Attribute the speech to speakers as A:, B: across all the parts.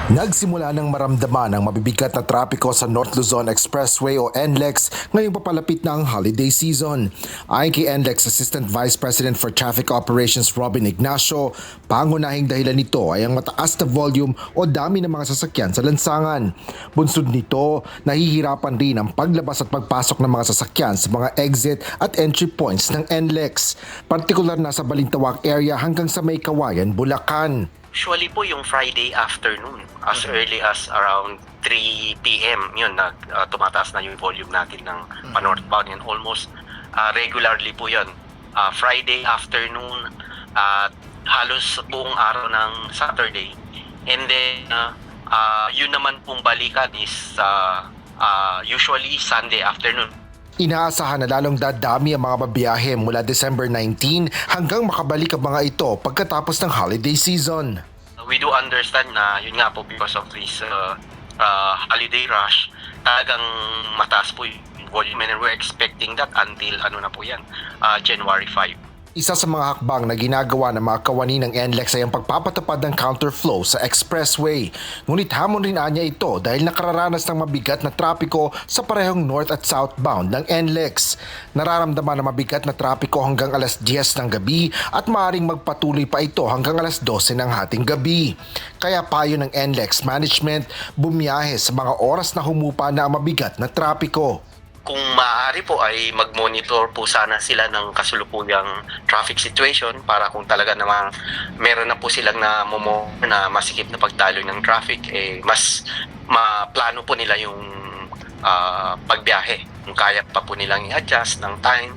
A: Nagsimula ng maramdaman ang mabibigat na trapiko sa North Luzon Expressway o NLEX ngayong papalapit na ang holiday season. Ayon kay NLEX Assistant Vice President for Traffic Operations Robin Ignacio, pangunahing dahilan nito ay ang mataas na volume o dami ng mga sasakyan sa lansangan. Bunsod nito, nahihirapan rin ang paglabas at pagpasok ng mga sasakyan sa mga exit at entry points ng NLEX, partikular na sa Balintawak area hanggang sa May Kawayan, Bulacan.
B: Usually po yung Friday afternoon, as early as around 3 p.m. yun, tumataas na yung volume natin ng pa-northbound. Yan almost regularly po yun. Friday afternoon at halos buong araw ng Saturday. And then, yun naman pong balikan is usually Sunday afternoon.
A: Inaasahan na lalong dadami ang mga babiyahe mula December 19 hanggang makabalik ang mga ito pagkatapos ng holiday season.
B: We do understand na yun nga po because of this holiday rush, talagang mataas po yung volume and we're expecting that until January 5.
A: Isa sa mga hakbang na ginagawa ng mga kawani ng NLEX ay ang pagpapatupad ng counterflow sa expressway. Ngunit hamon rin anya ito dahil nakararanas ng mabigat na trapiko sa parehong north at southbound ng NLEX. Nararamdaman na mabigat na trapiko hanggang alas 10 ng gabi at maaaring magpatuloy pa ito hanggang alas 12 ng hating gabi. Kaya payo ng NLEX management bumiyahe sa mga oras na humupa na ang mabigat na trapiko.
B: Kung maaari po ay mag-monitor po sana sila ng kasulukuyang traffic situation para kung talaga naman meron na po silang na masikip na pagdaloy ng traffic, mas maplano po nila yung pagbiyahe. Kung kaya pa po nilang i-adjust ng time,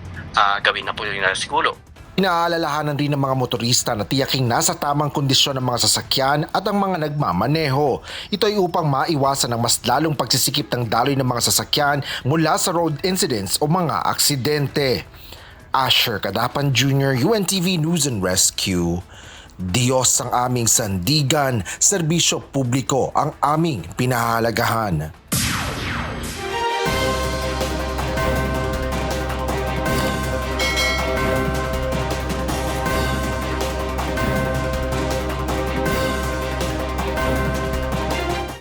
B: gawin na po nila siguro.
A: Inaalalahanan rin ng mga motorista na tiyaking nasa tamang kondisyon ng mga sasakyan at ang mga nagmamaneho. Ito ay upang maiwasan ang mas lalong pagsisikip ng daloy ng mga sasakyan mula sa road incidents o mga aksidente. Asher Cadapan Jr., UNTV News and Rescue. Diyos ang aming sandigan, serbisyo publiko ang aming pinahalagahan.